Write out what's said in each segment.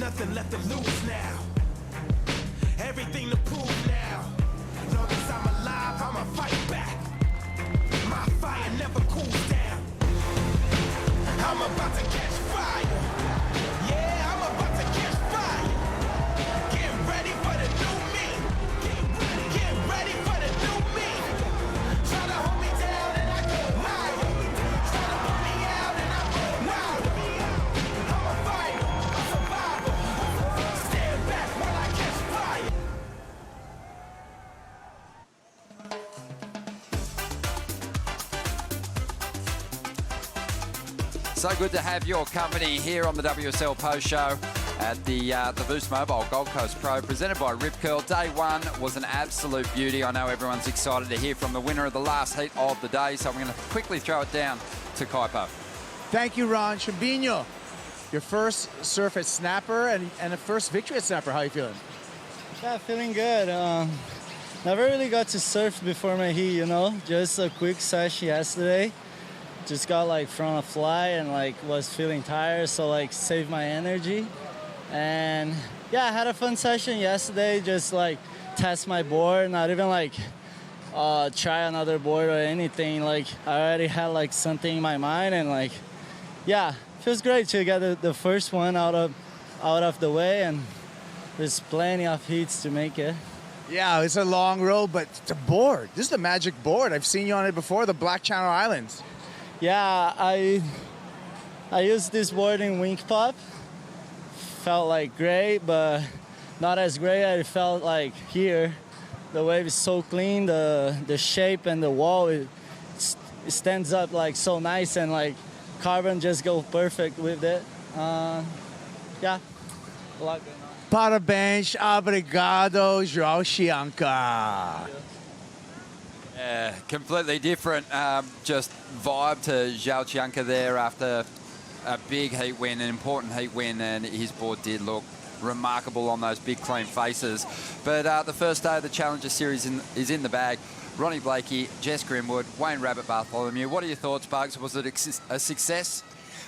nothing left to lose now. Everything to prove now. Long as I'm alive, I'ma fight back. My fire never cools down. I'm about to catch fire. Yeah, I'm about to catch fire. Get ready for the new me. Get ready for the new me. Try to hold me down and I go higher. Try to put me out and I go louder. I'm a fighter, a survivor. Stand back while I catch fire. So good to have your company here on the WSL Post Show at the Boost Mobile Gold Coast Pro, presented by Rip Curl. Day one was an absolute beauty. I know everyone's excited to hear from the winner of the last heat of the day, so I'm going to quickly throw it down to Kaipo. Thank you, Ron. Chambinho, your first surf at Snapper and a first victory at Snapper. How are you feeling? Yeah, feeling good. Never really got to surf before my heat, you know. Just a quick session yesterday. Just got like from a fly and like was feeling tired, so like saved my energy. And yeah, I had a fun session yesterday. Just like test my board, not even like try another board or anything. Like I already had like something in my mind, and like yeah, feels great to get the first one out of the way, and there's plenty of heats to make it. Yeah, it's a long road, but it's a board. This is the magic board. I've seen you on it before, the Black Channel Islands. Yeah, I used this board in Wink Pop. Felt like great, but not as great as it felt like here. The wave is so clean, the shape and the wall, it stands up like so nice, and like carbon just go perfect with it. Yeah, a lot going on. Parabéns, obrigado, Joao Chianca. Yeah, completely different just vibe to Joao Chianca there after a big heat win, an important heat win, and his board did look remarkable on those big clean faces. But the first day of the Challenger Series is in the bag. Ronnie Blakey, Jess Grimwood, Wayne Rabbit Bartholomew. What are your thoughts, Bugs? Was it a success?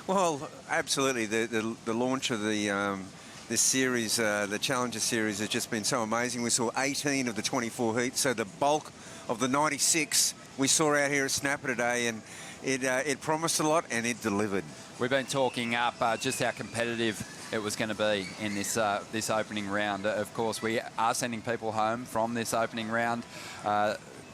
Well, absolutely. The launch of this series, the Challenger Series, has just been so amazing. We saw 18 of the 24 heats, so the bulk of the 96 we saw out here at Snapper today, and it promised a lot and it delivered. We've been talking up just how competitive it was going to be in this opening round. Of course, we are sending people home from this opening round.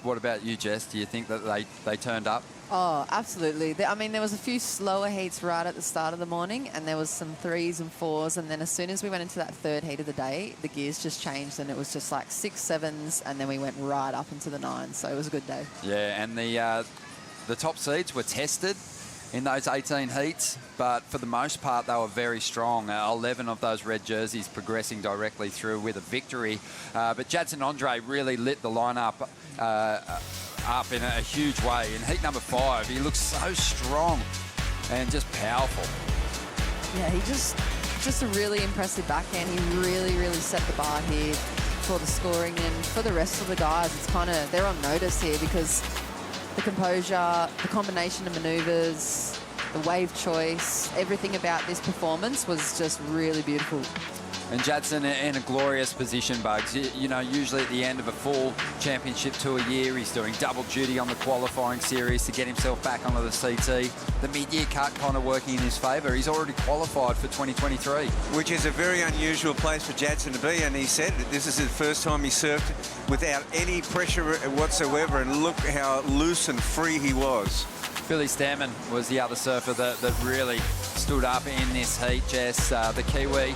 What about you, Jess? Do you think that they turned up? Oh, absolutely. I mean, there was a few slower heats right at the start of the morning, and there was some 3s and 4s, and then as soon as we went into that third heat of the day, the gears just changed, and it was just like 6, 7s, and then we went right up into the 9s, so it was a good day. Yeah, and the top seeds were tested in those 18 heats, but for the most part, they were very strong. 11 of those red jerseys progressing directly through with a victory. But Jadson Andre really lit the lineup up in a huge way. In heat number 5, he looks so strong and just powerful. Yeah, he just a really impressive backhand. He really, really set the bar here for the scoring, and for the rest of the guys, it's kind of, they're on notice here because the composure, the combination of maneuvers, the wave choice, everything about this performance was just really beautiful. And Jadson in a glorious position, Bugs. You know, usually at the end of a full championship tour year, he's doing double duty on the qualifying series to get himself back onto the CT. The mid-year cut kind of working in his favour. He's already qualified for 2023. Which is a very unusual place for Jadson to be, and he said that this is the first time he surfed without any pressure whatsoever, and look how loose and free he was. Billy Stammen was the other surfer that really stood up in this heat, Jess. The Kiwi,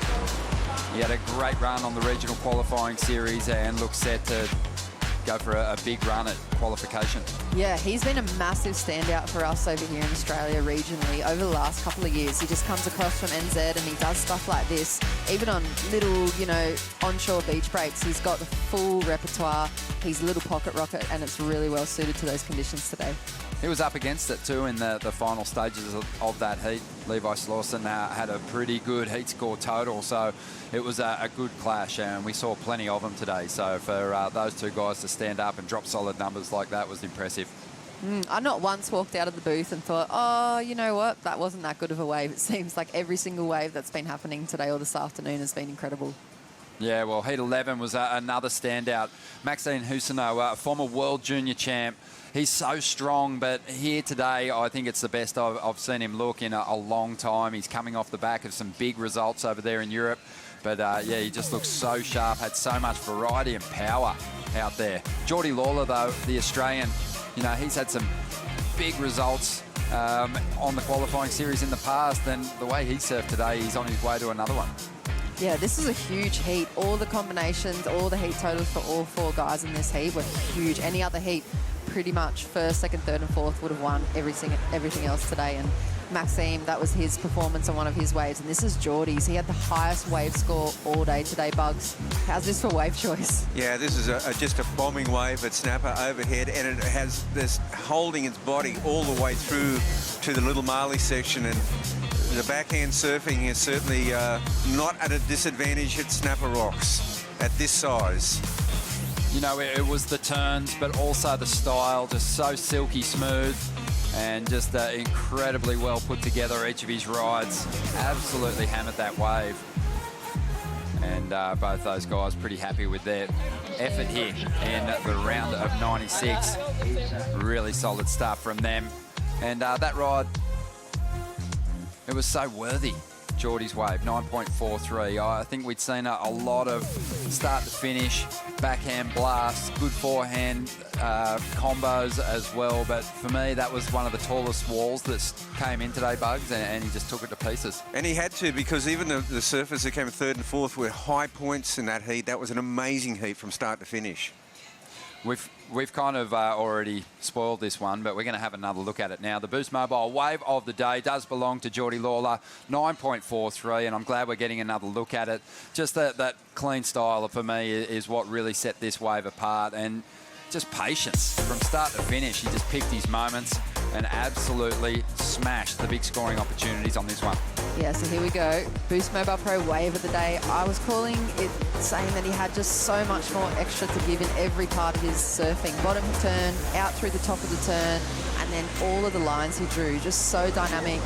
he had a great run on the regional qualifying series and looks set to go for a big run at qualification. Yeah, he's been a massive standout for us over here in Australia regionally over the last couple of years. He just comes across from NZ and he does stuff like this, even on little, you know, onshore beach breaks. He's got the full repertoire. He's a little pocket rocket, and it's really well suited to those conditions today. He was up against it too in the final stages of that heat. Levi Slauson had a pretty good heat score total, so it was a good clash, and we saw plenty of them today. So for those two guys to stand up and drop solid numbers like that was impressive. I not once walked out of the booth and thought, oh, you know what, that wasn't that good of a wave. It seems like every single wave that's been happening today or this afternoon has been incredible. Yeah, well, Heat 11 was another standout. Maxime Husseneau, former world junior champ. He's so strong, but here today, I think it's the best I've seen him look in a long time. He's coming off the back of some big results over there in Europe. But, yeah, he just looks so sharp, had so much variety and power out there. Geordi Lawler, though, the Australian, you know, he's had some big results on the qualifying series in the past, and the way he surfed today, he's on his way to another one. Yeah, this is a huge heat. All the combinations, all the heat totals for all 4 guys in this heat were huge. Any other heat, pretty much first, second, third and fourth would have won everything else today. And Maxime, that was his performance on one of his waves. And this is Geordi's. He had the highest wave score all day today, Bugs. How's this for wave choice? Yeah, this is just a bombing wave at snapper overhead, and it has this holding its body all the way through to the little Marley section. And the backhand surfing is certainly not at a disadvantage at snapper rocks at this size. You know, it was the turns, but also the style, just so silky smooth and just incredibly well put together. Each of his rides absolutely hammered that wave. And both those guys pretty happy with their effort here in the round of 96. Really solid stuff from them. And that ride, it was so worthy. Geordi's wave, 9.43. I think we'd seen a lot of start to finish, backhand blasts, good forehand combos as well. But for me, that was one of the tallest walls that came in today, Bugs, and he just took it to pieces. And he had to, because even the surfers that came third and fourth were high points in that heat. That was an amazing heat from start to finish. We've kind of already spoiled this one, but we're going to have another look at it now. The Boost Mobile wave of the day does belong to Geordi Lawler, 9.43, and I'm glad we're getting another look at it. Just that clean style for me is what really set this wave apart, and just patience from start to finish. He just picked his moments and absolutely smashed the big scoring opportunities on this one. Yeah, so here we go. Boost Mobile Pro wave of the day. I was calling it, saying that he had just so much more extra to give in every part of his surfing. Bottom turn, out through the top of the turn, and then all of the lines he drew. Just so dynamic,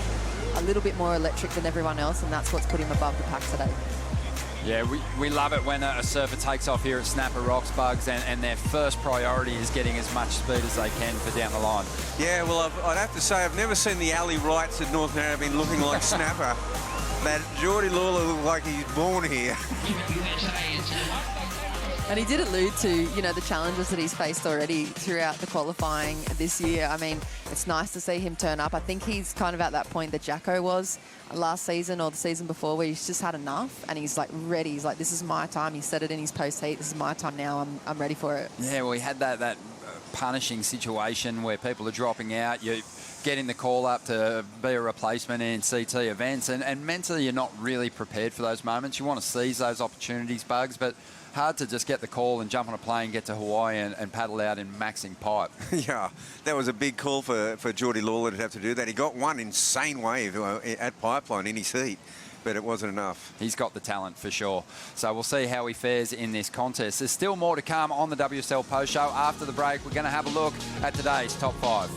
a little bit more electric than everyone else, and that's what's put him above the pack today. Yeah, we love it when a surfer takes off here at Snapper Rocks, Bugs, and their first priority is getting as much speed as they can for down the line. Yeah, well, I'd have to say I've never seen the alley rights at North Narrabeen looking like Snapper. That Geordi Lawler looked like he's born here. And he did allude to, you know, the challenges that he's faced already throughout the qualifying this year. I mean, it's nice to see him turn up. I think he's kind of at that point that Jacko was last season or the season before, where he's just had enough and he's like ready. He's like, this is my time. He said it in his post-heat. This is my time now. I'm ready for it. Yeah, well, he had that punishing situation where people are dropping out. You're getting the call up to be a replacement in CT events, and mentally you're not really prepared for those moments. You want to seize those opportunities, Bugs, but hard to just get the call and jump on a plane, get to Hawaii and paddle out in maxing pipe. Yeah, that was a big call for Geordi Lawler to have to do that. He got one insane wave at Pipeline in his heat, but it wasn't enough. He's got the talent for sure. So we'll see how he fares in this contest. There's still more to come on the WSL Post Show. After the break, we're going to have a look at today's top 5.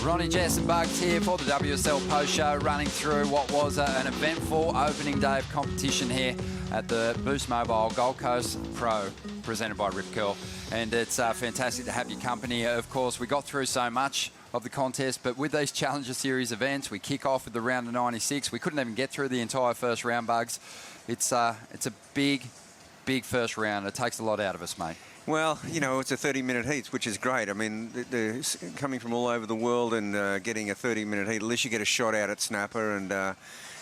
Ronnie, Jess and Bugs here for the WSL Post Show, running through what was an eventful opening day of competition here at the Boost Mobile Gold Coast Pro, presented by Rip Curl. And it's fantastic to have your company. Of course, we got through so much of the contest, but with these Challenger Series events, we kick off with the round of 96. We couldn't even get through the entire first round, Bugs. It's a big first round. It takes a lot out of us, mate. Well, you know, it's a 30-minute heat, which is great. I mean, they're coming from all over the world and getting a 30-minute heat. At least you get a shot out at snapper, and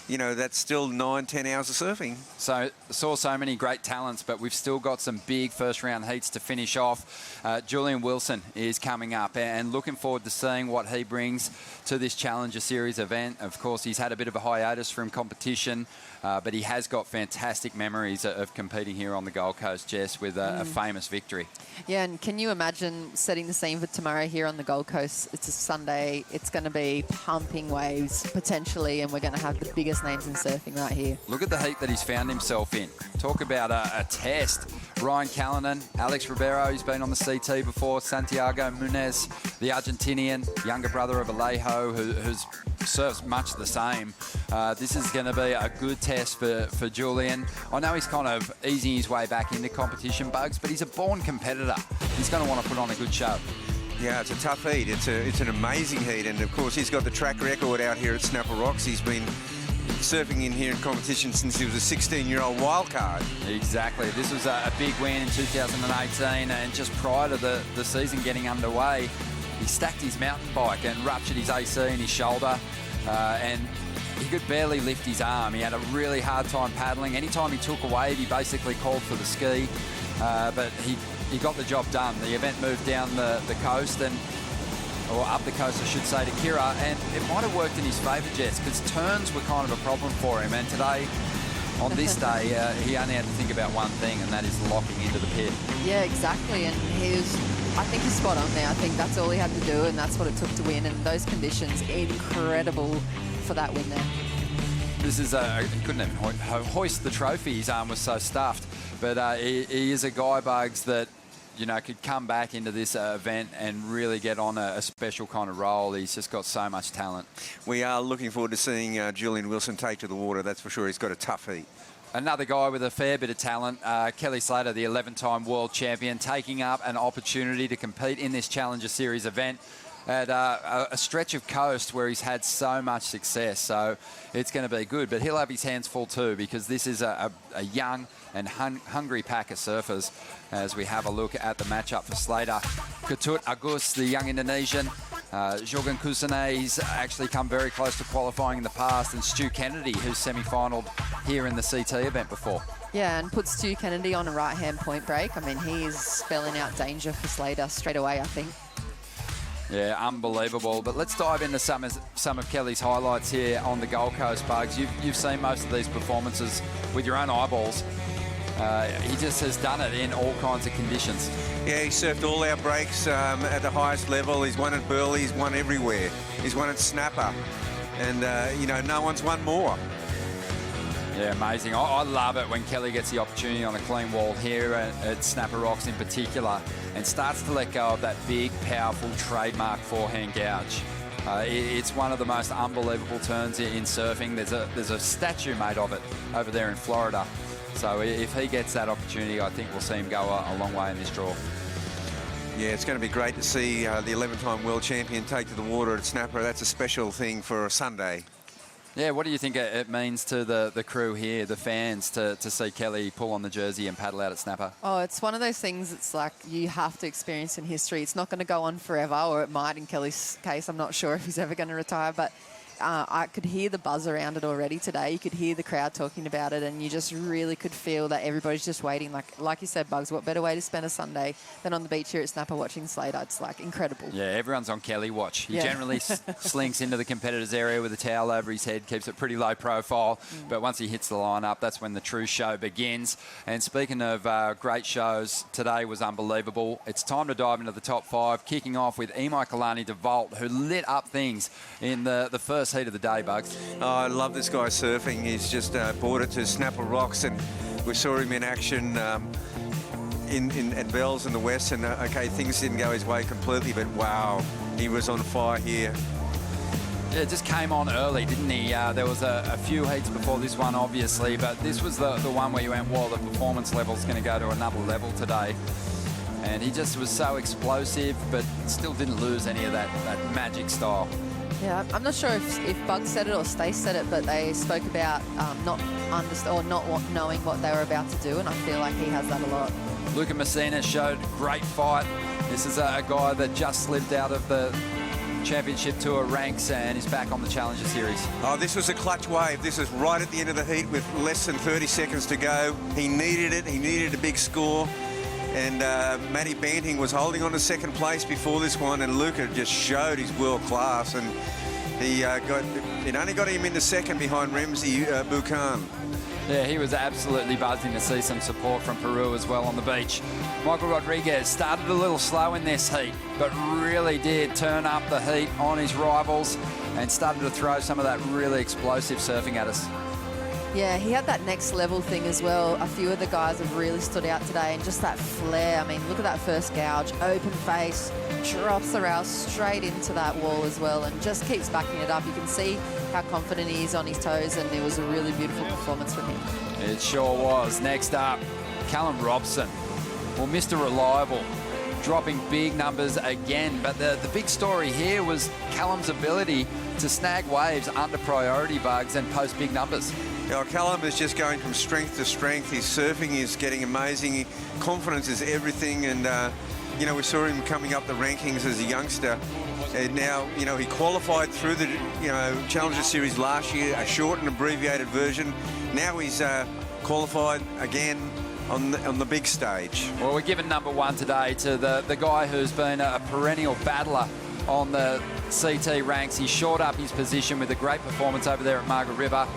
you know, that's still 9-10 hours of surfing. So, saw so many great talents, but we've still got some big first-round heats to finish off. Julian Wilson is coming up, and looking forward to seeing what he brings to this Challenger Series event. Of course, he's had a bit of a hiatus from competition, but he has got fantastic memories of competing here on the Gold Coast, Jess, with a famous victory. Yeah, and can you imagine setting the scene for tomorrow here on the Gold Coast? It's a Sunday. It's going to be pumping waves, potentially, and we're going to have the biggest names in surfing right here. Look at the heat that he's found himself in. Talk about a test. Ryan Callanan, Alex Ribeiro, he's been on the CT before, Santiago Munez, the Argentinian, younger brother of Alejo, who's surfs much the same. This is going to be a good test for Julian. I know he's kind of easing his way back into competition, Bugs, but he's a born competitor. He's going to want to put on a good show. Yeah, it's a tough heat. It's an amazing heat, and of course he's got the track record out here at Snapper Rocks. He's been surfing in here in competition since he was a 16-year-old wild card. Exactly. This was a big win in 2018, and just prior to the season getting underway, he stacked his mountain bike and ruptured his AC in his shoulder, and he could barely lift his arm. He had a really hard time paddling. Anytime he took a wave, he basically called for the ski, but he got the job done. The event moved down the coast, or up the coast, I should say, to Kira, and it might have worked in his favour, Jess, because turns were kind of a problem for him, and today, on this day, he only had to think about one thing, and that is locking into the pit. Yeah, exactly, and I think he's spot on there. I think that's all he had to do, and that's what it took to win, and those conditions, incredible for that win there. This is he couldn't even hoist the trophy. His arm was so stuffed, but he is a guy, Bugs, that could come back into this event and really get on a special kind of role. He's just got so much talent. We are looking forward to seeing Julian Wilson take to the water, that's for sure. He's got a tough heat. Another guy with a fair bit of talent, Kelly Slater, the 11-time world champion, taking up an opportunity to compete in this Challenger Series event at a stretch of coast where he's had so much success. So it's going to be good, but he'll have his hands full too, because this is a young and hungry pack of surfers as we have a look at the matchup for Slater. Ketut Agus, the young Indonesian. Jorgen Kusane, he's actually come very close to qualifying in the past, and Stu Kennedy, who's semi-finaled here in the CT event before. Yeah, and puts Stu Kennedy on a right-hand point break. I mean, he is spelling out danger for Slater straight away, I think. Yeah, unbelievable. But let's dive into some of Kelly's highlights here on the Gold Coast, Bugs. You've seen most of these performances with your own eyeballs. He just has done it in all kinds of conditions. Yeah, he surfed all our breaks at the highest level. He's won at Burley, he's won everywhere. He's won at Snapper, and no one's won more. Yeah, amazing. I love it when Kelly gets the opportunity on a clean wall here at Snapper Rocks in particular, and starts to let go of that big, powerful, trademark forehand gouge. It's one of the most unbelievable turns in surfing. There's a statue made of it over there in Florida. So if he gets that opportunity, I think we'll see him go a long way in this draw. Yeah, it's going to be great to see the 11-time world champion take to the water at Snapper. That's a special thing for a Sunday. Yeah, what do you think it means to the crew here, the fans, to see Kelly pull on the jersey and paddle out at Snapper? Oh, it's one of those things it's like you have to experience in history. It's not going to go on forever, or it might in Kelly's case. I'm not sure if he's ever going to retire, but I could hear the buzz around it already today. You could hear the crowd talking about it, and you just really could feel that everybody's just waiting. Like you said, Bugs, what better way to spend a Sunday than on the beach here at Snapper watching Slater? It's like incredible. Yeah, everyone's on Kelly watch. He generally slinks into the competitor's area with a towel over his head, keeps it pretty low profile. But once he hits the lineup, that's when the true show begins. And speaking of great shows, today was unbelievable. It's time to dive into the top 5, kicking off with Imai Kalani de Volt, who lit up things in the first heat of the day, Bugs. Oh, I love this guy surfing. He's just brought it to Snapper Rocks, and we saw him in action. at Bells in the West, and okay, things didn't go his way completely, but wow, he was on fire here. Yeah, it just came on early, didn't he? There was a few heats before this one, obviously, but this was the one where you went, well, the performance level's going to go to another level today. And he just was so explosive, but still didn't lose any of that magic style. Yeah, I'm not sure if Bug said it or Stace said it, but they spoke about not knowing what they were about to do, and I feel like he has that a lot. Luca Messina showed great fight. This is a guy that just slipped out of the Championship Tour ranks and is back on the Challenger Series. Oh, this was a clutch wave. This is right at the end of the heat with less than 30 seconds to go. He needed it. He needed a big score. And Matty Banting was holding on to second place before this one, and Luca just showed his world class, and it only got him into second behind Ramsey Buchan. Yeah, he was absolutely buzzing to see some support from Peru as well on the beach. Michael Rodriguez started a little slow in this heat, but really did turn up the heat on his rivals and started to throw some of that really explosive surfing at us. Yeah, he had that next level thing as well. A few of the guys have really stood out today, and just that flair. I mean, look at that first gouge, open face, drops the rail straight into that wall as well, and just keeps backing it up. You can see how confident he is on his toes, and it was a really beautiful performance from him. It sure was. Next up, Callum Robson. Well, Mr. Reliable, dropping big numbers again, but the big story here was Callum's ability to snag waves under priority bugs and post big numbers. Yeah, Callum is just going from strength to strength. His surfing is getting amazing. Confidence is everything, and you know, we saw him coming up the rankings as a youngster, and now, you know, he qualified through the Challenger Series last year, a short and abbreviated version. Now he's qualified again on the big stage. Well, we're giving number one today to the guy who's been a perennial battler on the CT ranks. He shored up his position with a great performance over there at Margaret River.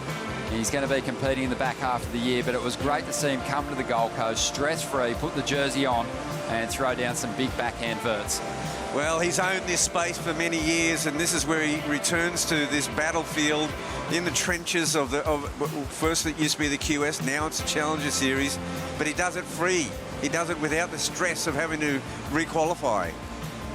He's going to be competing in the back half of the year, but it was great to see him come to the Gold Coast stress-free, put the jersey on and throw down some big backhand verts. Well, he's owned this space for many years, and this is where he returns to this battlefield in the trenches of first it used to be the QS, now it's the Challenger Series, but he does it free. He does it without the stress of having to requalify.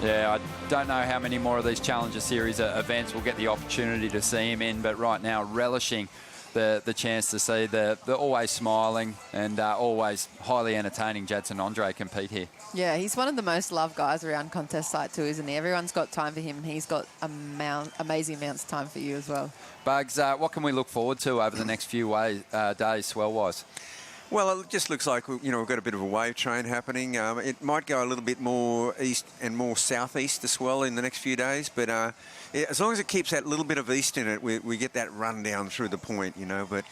Yeah, I don't know how many more of these Challenger Series events we'll get the opportunity to see him in, but right now relishing the chance to see the always smiling and always highly entertaining Jadson Andre compete here. Yeah, he's one of the most loved guys around contest site too, isn't he? Everyone's got time for him, and he's got amazing amounts of time for you as well. Bugs, what can we look forward to over the next few days, swell-wise? Well, it just looks like, you know, we've got a bit of a wave train happening. It might go a little bit more east and more southeast as well in the next few days, but as long as it keeps that little bit of east in it, we get that run down through the point, you know. But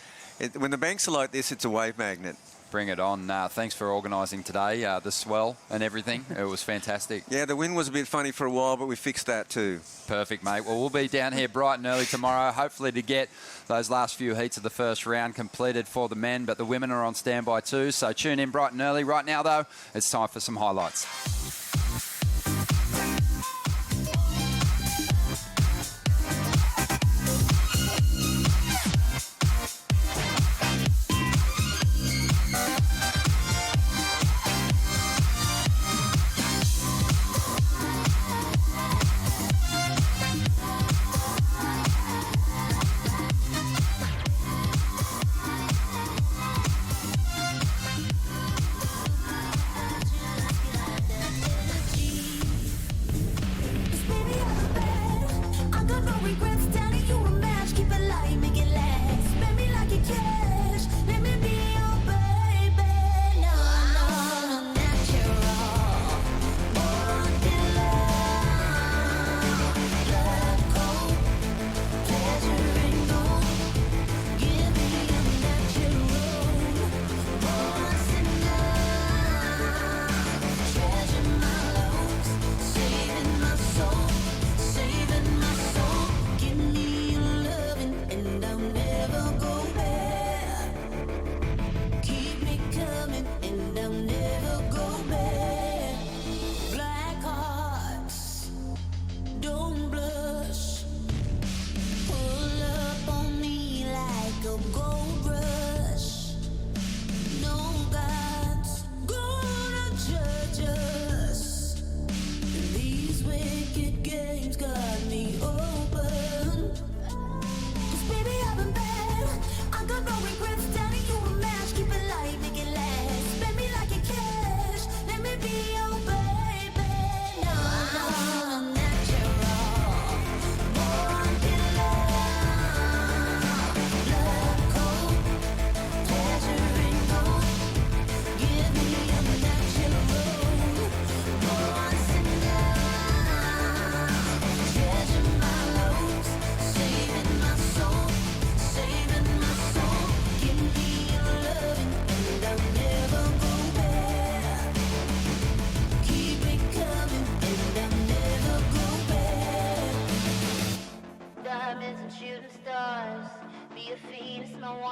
when the banks are like this, it's a wave magnet. Bring it on. Thanks for organising today, the swell and everything. It was fantastic. Yeah, the wind was a bit funny for a while, but we fixed that too. Perfect, mate. Well, we'll be down here bright and early tomorrow, hopefully to get those last few heats of the first round completed for the men, but the women are on standby too, so tune in bright and early. Right now, though, it's time for some highlights.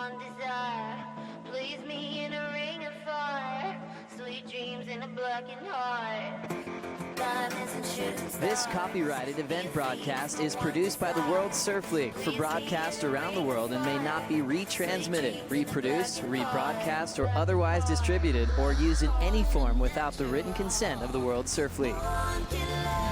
one desire. Please me in a ring of fire. Sweet dreams in a blackened heart. Diamonds and shooting stars. This copyrighted event broadcast is produced by the World Surf League for broadcast around the world and may not be retransmitted, reproduced, rebroadcast, or otherwise distributed or used in any form without the written consent of the World Surf League. One can love.